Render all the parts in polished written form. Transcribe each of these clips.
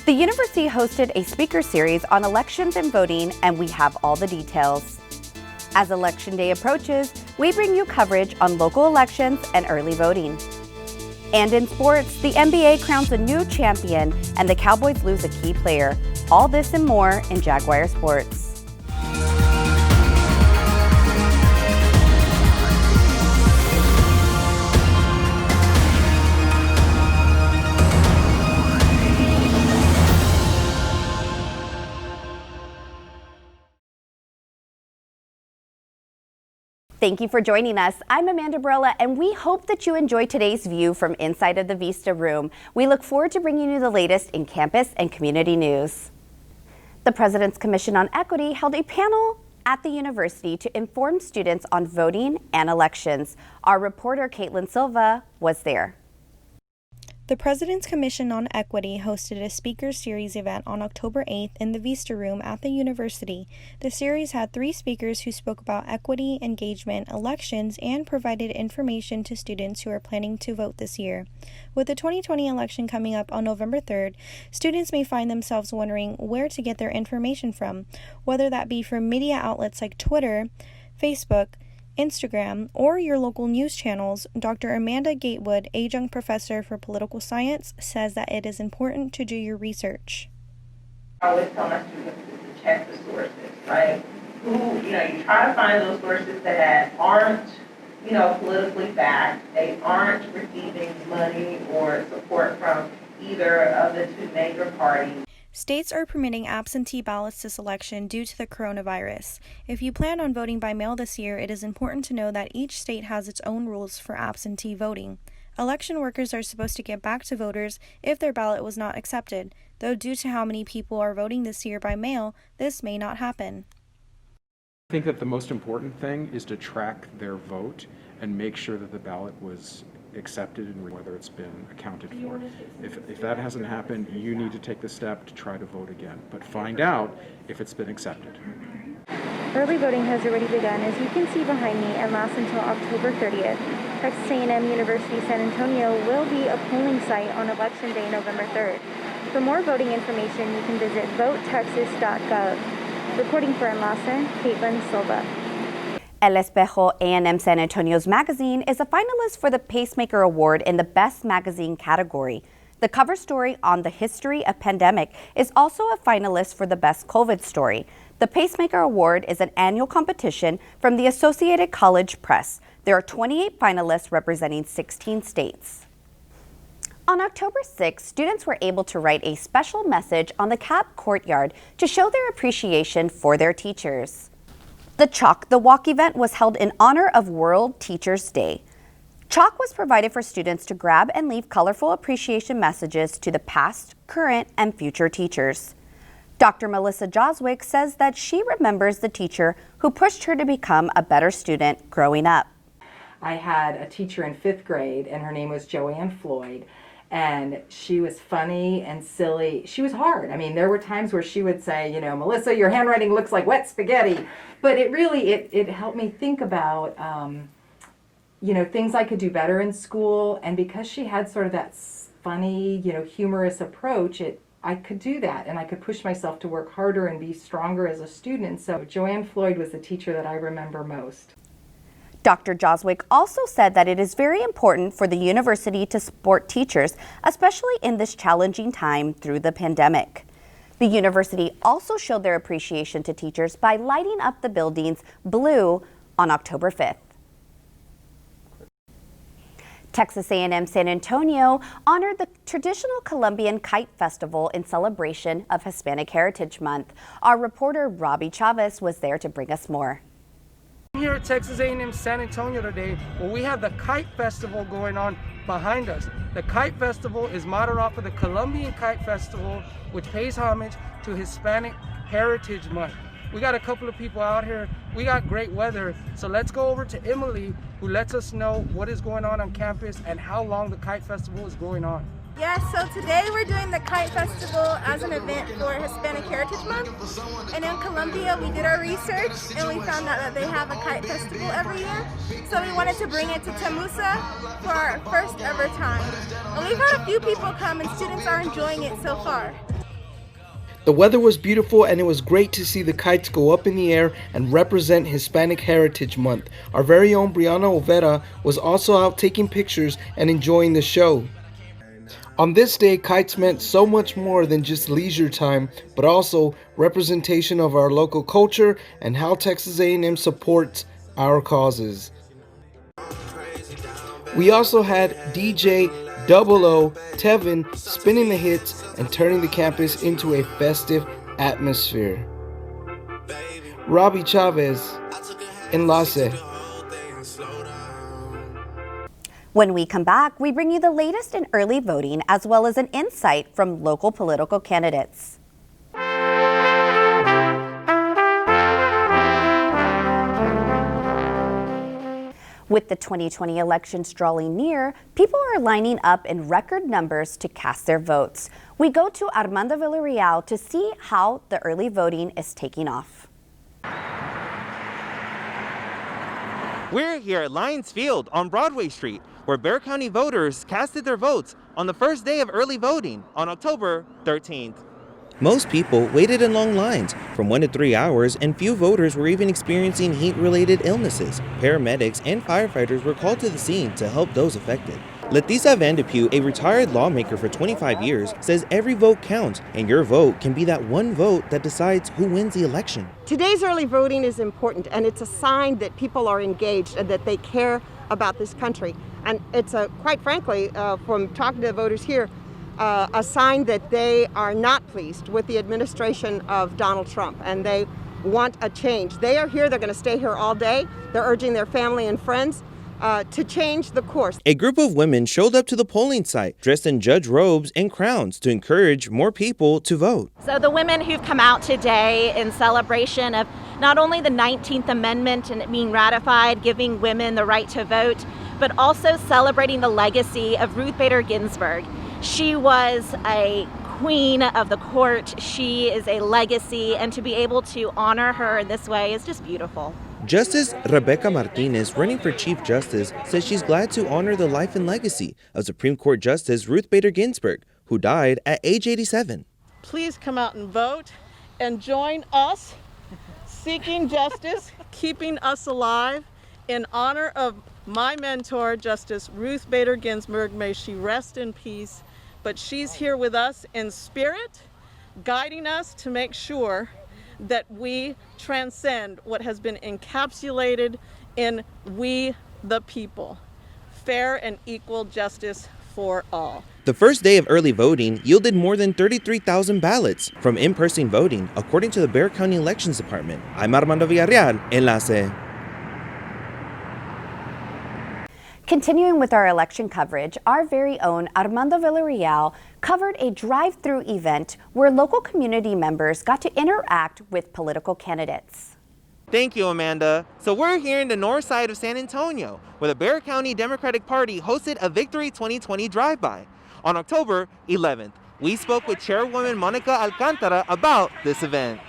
The university hosted a speaker series on elections and voting, and we have all the details. As Election Day approaches, we bring you coverage on local elections and early voting. And in sports, the NBA crowns a new champion and the Cowboys lose a key player. All this and more in Jaguar Sports. Thank you for joining us. I'm Amanda Barela, and we hope that you enjoy today's view from inside of the Vista Room. We look forward to bringing you the latest in campus and community news. The President's Commission on Equity held a panel at the university to inform students on voting and elections. Our reporter, Katelyn Silva, was there. The President's Commission on Equity hosted a speaker series event on October 8th in the Vista Room at the university. The series had 3 speakers who spoke about equity, engagement, elections, and provided information to students who are planning to vote this year. With the 2020 election coming up on November 3rd, students may find themselves wondering where to get their information from, whether that be from media outlets like Twitter, Facebook, Instagram, or your local news channels. Dr. Amanda Gatewood, adjunct professor for political science, says that it is important to do your research. I always tell my students to check the sources, right? You try to find those sources that aren't, politically backed. They aren't receiving money or support from either of the 2 major parties. States are permitting absentee ballots this election due to the coronavirus. If you plan on voting by mail this year, it is important to know that each state has its own rules for absentee voting. Election workers are supposed to get back to voters if their ballot was not accepted, though due to how many people are voting this year by mail, this may not happen. I think that the most important thing is to track their vote and make sure that the ballot was accepted and whether it's been accounted for. If that hasn't happened, you need to take the step to try to vote again, but find out if it's been accepted. Early voting has already begun, as you can see behind me, and lasts until October 30th. Texas A&M University-San Antonio will be a polling site on Election Day, November 3rd. For more voting information, you can visit votetexas.gov. Reporting for Enlace, Katelyn Silva. El Espejo A&M San Antonio's magazine is a finalist for the Pacemaker Award in the Best Magazine category. The cover story on the history of pandemic is also a finalist for the Best COVID story. The Pacemaker Award is an annual competition from the Associated College Press. There are 28 finalists representing 16 states. On October 6th, students were able to write a special message on the CAP courtyard to show their appreciation for their teachers. The Chalk the Walk event was held in honor of World Teachers Day. Chalk was provided for students to grab and leave colorful appreciation messages to the past, current, and future teachers. Dr. Melissa Joswick says that she remembers the teacher who pushed her to become a better student growing up. I had a teacher in 5th grade, and her name was Joanne Floyd. And she was funny and silly. She was hard. I mean, there were times where she would say, Melissa, your handwriting looks like wet spaghetti. But it helped me think about, things I could do better in school. And because she had sort of that funny, humorous approach, I could do that. And I could push myself to work harder and be stronger as a student. And so Joanne Floyd was the teacher that I remember most. Dr. Joswick also said that it is very important for the university to support teachers, especially in this challenging time through the pandemic. The university also showed their appreciation to teachers by lighting up the buildings blue on October 5th. Texas A&M San Antonio honored the traditional Colombian Kite Festival in celebration of Hispanic Heritage Month. Our reporter Robby Chavez was there to bring us more. Here at Texas A&M San Antonio today, where we have the Kite Festival going on behind us. The Kite Festival is modeled off of the Colombian Kite Festival, which pays homage to Hispanic Heritage Month. We got a couple of people out here. We got great weather, so let's go over to Emily, who lets us know what is going on campus and how long the Kite Festival is going on. Yes, so today we're doing the Kite Festival as an event for Hispanic Heritage Month. And in Colombia, we did our research and we found out that they have a Kite Festival every year. So we wanted to bring it to Temusa for our first ever time. And we've had a few people come and students are enjoying it so far. The weather was beautiful and it was great to see the kites go up in the air and represent Hispanic Heritage Month. Our very own Brianna Olvera was also out taking pictures and enjoying the show. On this day, kites meant so much more than just leisure time, but also representation of our local culture and how Texas A&M supports our causes. We also had DJ O Tevin spinning the hits and turning the campus into a festive atmosphere. Robby Chavez, Enlace. When we come back, we bring you the latest in early voting as well as an insight from local political candidates. With the 2020 elections drawing near, people are lining up in record numbers to cast their votes. We go to Armando, Villarreal to see how the early voting is taking off. We're here at Lions Field on Broadway Street, where Bexar County voters casted their votes on the first day of early voting on October 13th. Most people waited in long lines from 1 to 3 hours, and few voters were even experiencing heat-related illnesses. Paramedics and firefighters were called to the scene to help those affected. Leticia Vandepew, a retired lawmaker for 25 years, says every vote counts, and your vote can be that one vote that decides who wins the election. Today's early voting is important, and it's a sign that people are engaged and that they care about this country. And it's quite frankly, from talking to the voters here, a sign that they are not pleased with the administration of Donald Trump, and they want a change. They are here, they're going to stay here all day. They're urging their family and friends to change the course. A group of women showed up to the polling site dressed in judge robes and crowns to encourage more people to vote. So the women who've come out today in celebration of not only the 19th Amendment and it being ratified, giving women the right to vote, but also celebrating the legacy of Ruth Bader Ginsburg. She was a queen of the court. She is a legacy, and to be able to honor her in this way is just beautiful. Justice Rebecca Martinez, running for Chief Justice, says she's glad to honor the life and legacy of Supreme Court Justice Ruth Bader Ginsburg, who died at age 87. Please come out and vote and join us seeking justice, keeping us alive in honor of my mentor, Justice Ruth Bader Ginsburg. May she rest in peace. But she's here with us in spirit, guiding us to make sure that we transcend what has been encapsulated in we the people. Fair and equal justice for all. The first day of early voting yielded more than 33,000 ballots from in-person voting, according to the Bexar County Elections Department. I'm Armando Villarreal, Enlace. Continuing with our election coverage, our very own Armando Villarreal covered a drive-through event where local community members got to interact with political candidates. Thank you, Amanda. So we're here in the north side of San Antonio, where the Bexar County Democratic Party hosted a Victory 2020 drive-by. On October 11th, we spoke with Chairwoman Monica Alcantara about this event.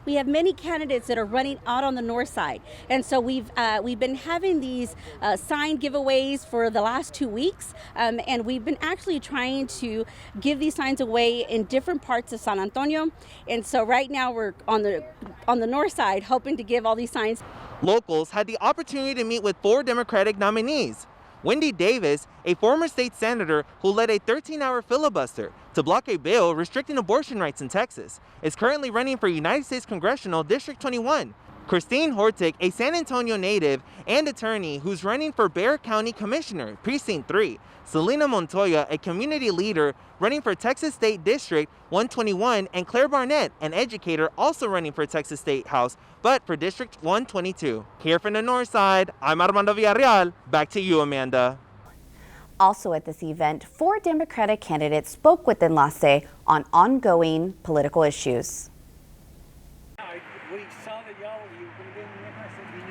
We have many candidates that are running out on the north side, and so we've been having these sign giveaways for the last 2 weeks, and we've been actually trying to give these signs away in different parts of San Antonio. And so right now we're on the north side, hoping to give all these signs. Locals had the opportunity to meet with 4 Democratic nominees. Wendy Davis, a former state senator who led a 13-hour filibuster to block a bill restricting abortion rights in Texas, is currently running for United States Congressional District 21. Christine Hortick, a San Antonio native and attorney who's running for Bexar County Commissioner, Precinct 3. Selena Montoya, a community leader running for Texas State District 121, and Claire Barnett, an educator also running for Texas State House, but for District 122. Here from the north side, I'm Armando Villarreal. Back to you, Amanda. Also at this event, 4 Democratic candidates spoke with Enlace on ongoing political issues.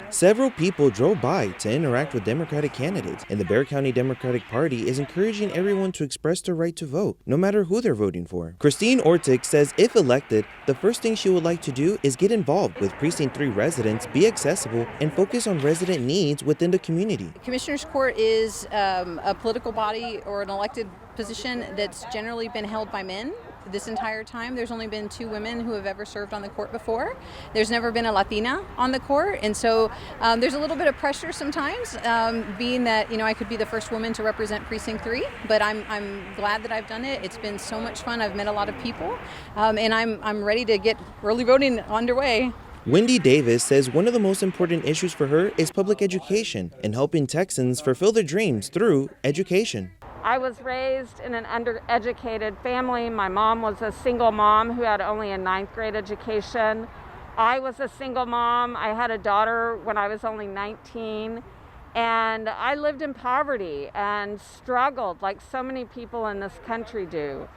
Several people drove by to interact with Democratic candidates, and the Bexar County Democratic Party is encouraging everyone to express their right to vote, no matter who they're voting for. Christine Ortick says if elected, the first thing she would like to do is get involved with Precinct 3 residents, be accessible, and focus on resident needs within the community. Commissioner's Court is a political body or an elected position that's generally been held by men. this entire time. There's only been 2 women who have ever served on the court before. There's never been a Latina on the court, and so there's a little bit of pressure sometimes, being that I could be the first woman to represent Precinct 3, but I'm glad that I've done it. It's been so much fun. I've met a lot of people, and I'm ready to get early voting underway. Wendy Davis says one of the most important issues for her is public education and helping Texans fulfill their dreams through education. I was raised in an undereducated family. My mom was a single mom who had only a 9th grade education. I was a single mom. I had a daughter when I was only 19. And I lived in poverty and struggled like so many people in this country do.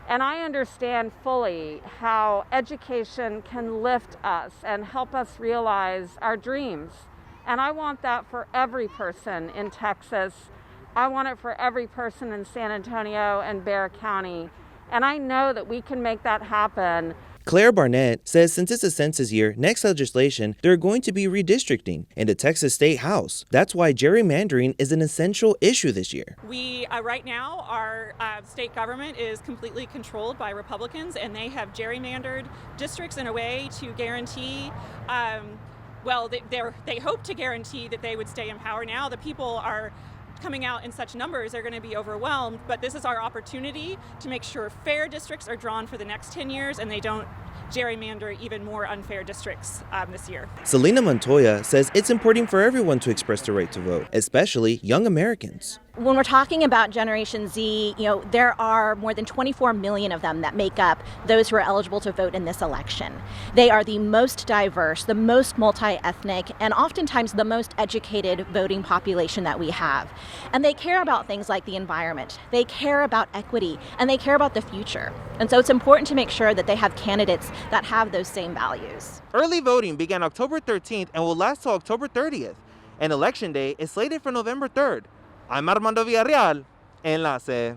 And I understand fully how education can lift us and help us realize our dreams. And I want that for every person in Texas. I want it for every person in San Antonio and Bexar County. And I know that we can make that happen. Claire Barnett says since it's a census year, next legislation, they're going to be redistricting in the Texas State House. That's why gerrymandering is an essential issue this year. We, right now, our state government is completely controlled by Republicans, and they have gerrymandered districts in a way to guarantee, they hope to guarantee that they would stay in power. Now the people are coming out in such numbers, they're going to be overwhelmed, but this is our opportunity to make sure fair districts are drawn for the next 10 years and they don't gerrymander even more unfair districts this year. Selena Montoya says it's important for everyone to express their right to vote, especially young Americans. When we're talking about Generation Z, there are more than 24 million of them that make up those who are eligible to vote in this election. They are the most diverse, the most multi-ethnic, and oftentimes the most educated voting population that we have. And they care about things like the environment, they care about equity, and they care about the future. And so it's important to make sure that they have candidates that have those same values. Early voting began October 13th and will last till October 30th. And Election Day is slated for November 3rd. I'm Armando Villarreal, Enlace.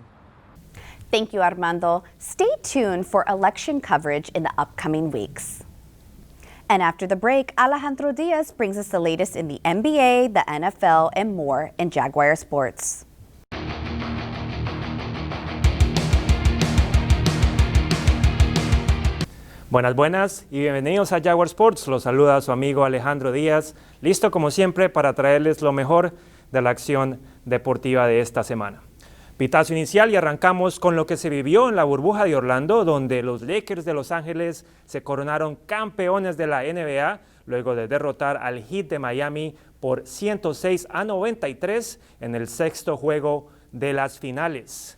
Thank you, Armando. Stay tuned for election coverage in the upcoming weeks. And after the break, Alejandro Diaz brings us the latest in the NBA, the NFL, and more in Jaguar Sports. Buenas y bienvenidos a Jaguar Sports. Los saluda su amigo Alejandro Díaz, listo como siempre para traerles lo mejor de la acción deportiva de esta semana. Pitazo inicial y arrancamos con lo que se vivió en la burbuja de Orlando, donde los Lakers de Los Ángeles se coronaron campeones de la NBA luego de derrotar al Heat de Miami por 106-93 en el sexto juego de las finales.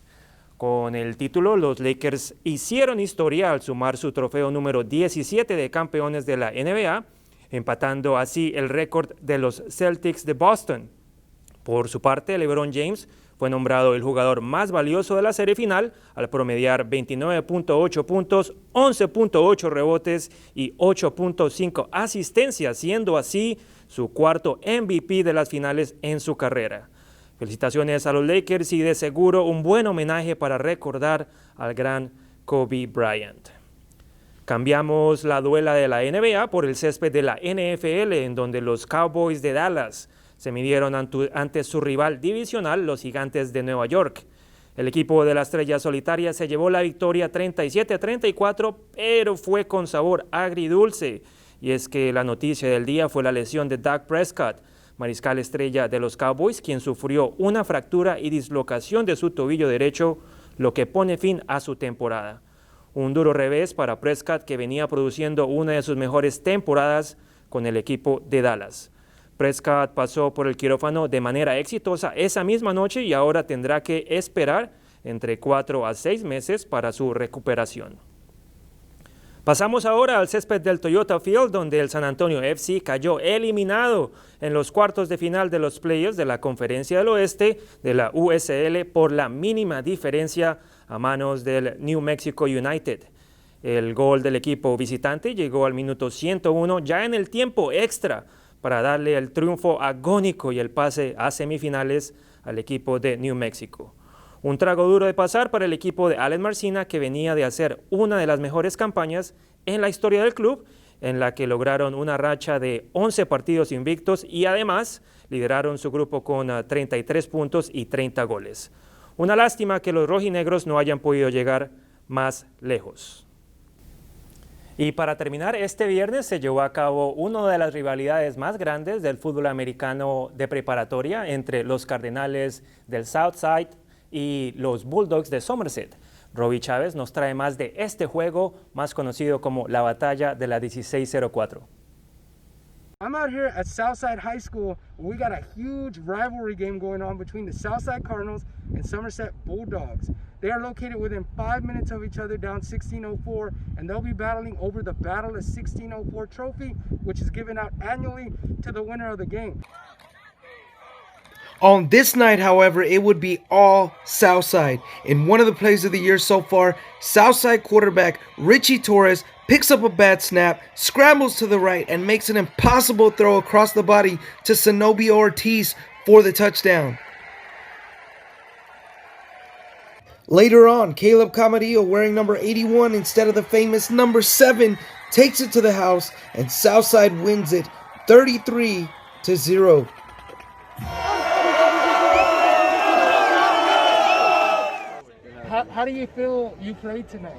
Con el título, los Lakers hicieron historia al sumar su trofeo número 17 de campeones de la NBA, empatando así el récord de los Celtics de Boston. Por su parte, LeBron James fue nombrado el jugador más valioso de la serie final al promediar 29.8 puntos, 11.8 rebotes y 8.5 asistencias, siendo así su cuarto MVP de las finales en su carrera. Felicitaciones a los Lakers y de seguro un buen homenaje para recordar al gran Kobe Bryant. Cambiamos la duela de la NBA por el césped de la NFL, en donde los Cowboys de Dallas se midieron ante su rival divisional, los Gigantes de Nueva York. El equipo de la Estrella Solitaria se llevó la victoria 37-34, pero fue con sabor agridulce. Y es que la noticia del día fue la lesión de Dak Prescott, mariscal estrella de los Cowboys, quien sufrió una fractura y dislocación de su tobillo derecho, lo que pone fin a su temporada. Un duro revés para Prescott, que venía produciendo una de sus mejores temporadas con el equipo de Dallas. Prescott pasó por el quirófano de manera exitosa esa misma noche y ahora tendrá que esperar entre 4 a 6 meses para su recuperación. Pasamos ahora al césped del Toyota Field, donde el San Antonio FC cayó eliminado en los cuartos de final de los playoffs de la Conferencia del Oeste de la USL por la mínima diferencia a manos del New Mexico United. El gol del equipo visitante llegó al minuto 101 ya en el tiempo extra para darle el triunfo agónico y el pase a semifinales al equipo de New Mexico. Un trago duro de pasar para el equipo de Alen Marcina, que venía de hacer una de las mejores campañas en la historia del club, en la que lograron una racha de 11 partidos invictos y además lideraron su grupo con 33 puntos y 30 goles. Una lástima que los rojinegros no hayan podido llegar más lejos. Y para terminar, este viernes se llevó a cabo una de las rivalidades más grandes del fútbol americano de preparatoria entre los Cardenales del Southside y los Bulldogs de Somerset. Robby Chavez nos trae más de este juego, más conocido como la batalla de la 1604. I'm out here at Southside High School. We got a huge rivalry game going on between the Southside Cardinals and Somerset Bulldogs. They are located within 5 minutes of each other down 1604, and they'll be battling over the Battle of 1604 trophy, which is given out annually to the winner of the game. On this night, however, it would be all Southside. In one of the plays of the year so far, Southside quarterback Richie Torres picks up a bad snap, scrambles to the right, and makes an impossible throw across the body to Zenobio Ortiz for the touchdown. Later on, Caleb Camarillo, wearing number 81 instead of the famous number 7, takes it to the house, and Southside wins it 33-0. How do you feel you played tonight?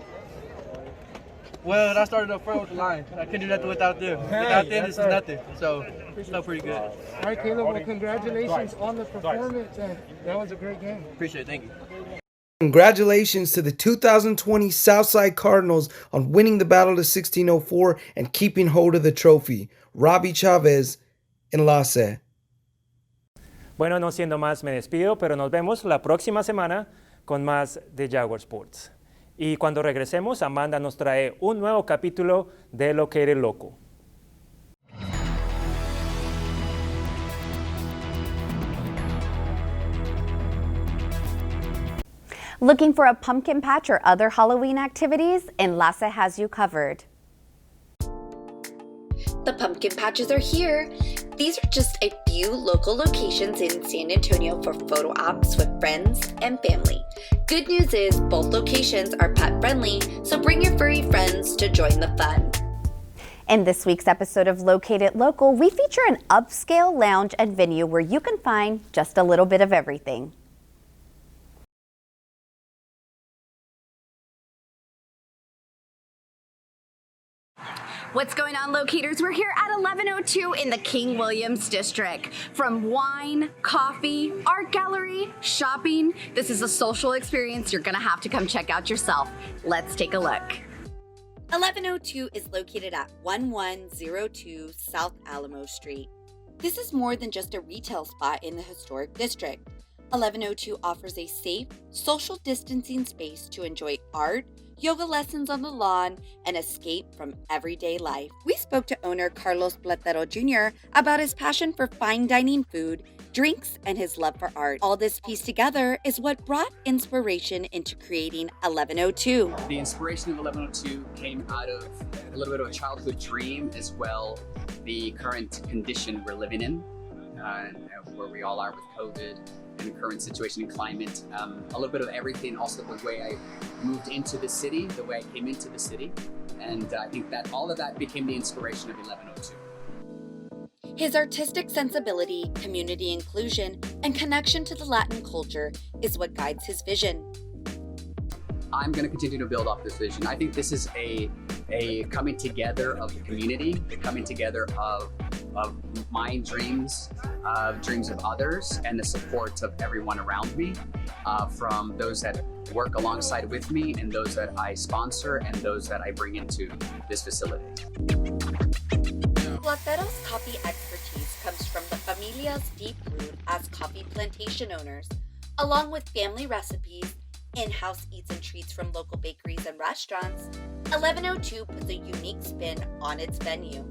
Well, I started up front with the line. I couldn't do nothing without them. Without them, this is nothing. So, it felt pretty good. All right, Caleb, well, congratulations on the performance, and that was a great game. Appreciate it. Thank you. Congratulations to the 2020 Southside Cardinals on winning the Battle of 1604 and keeping hold of the trophy. Robby Chavez, Enlace. Bueno, no siendo más, me despido, pero nos vemos la próxima semana con más de Jaguar Sports. Y cuando regresemos, Amanda nos trae un nuevo capítulo de Lo que eres loco. Looking for a pumpkin patch or other Halloween activities? Enlace has you covered. The pumpkin patches are here. These are just a few local locations in San Antonio for photo ops with friends and family. Good news is both locations are pet friendly, so bring your furry friends to join the fun. In this week's episode of Located Local, we feature an upscale lounge and venue where you can find just a little bit of everything. What's going on, locators? We're here at 1102 in the King Williams district. From wine, coffee, art gallery, shopping, this is a social experience you're gonna have to come check out yourself. Let's take a look. 1102 is located at 1102 South Alamo Street. This is more than just a retail spot in the historic district. 1102 offers a safe, social distancing space to enjoy art, yoga lessons on the lawn, and escape from everyday life. We spoke to owner Carlos Platero Jr. about his passion for fine dining food, drinks, and his love for art. All this pieced together is what brought inspiration into creating 1102. The inspiration of 1102 came out of a little bit of a childhood dream, as well the current condition we're living in, where we all are with COVID and the current situation and climate. A little bit of everything, also the way I moved into the city, the way I came into the city. And I think that all of that became the inspiration of 1102. His artistic sensibility, community inclusion, and connection to the Latin culture is what guides his vision. I'm going to continue to build off this vision. I think this is a coming together of the community, the coming together of my dreams, dreams of others, and the support of everyone around me, from those that work alongside with me and those that I sponsor and those that I bring into this facility. Platero's coffee expertise comes from the familia's deep root as coffee plantation owners, along with family recipes, in-house eats and treats from local bakeries and restaurants. 1102 puts a unique spin on its venue.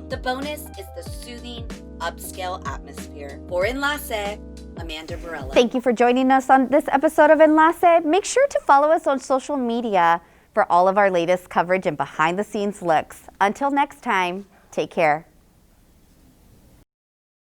The bonus is the soothing, upscale atmosphere. For Enlace, Amanda Barela. Thank you for joining us on this episode of Enlace. Make sure to follow us on social media for all of our latest coverage and behind-the-scenes looks. Until next time, take care.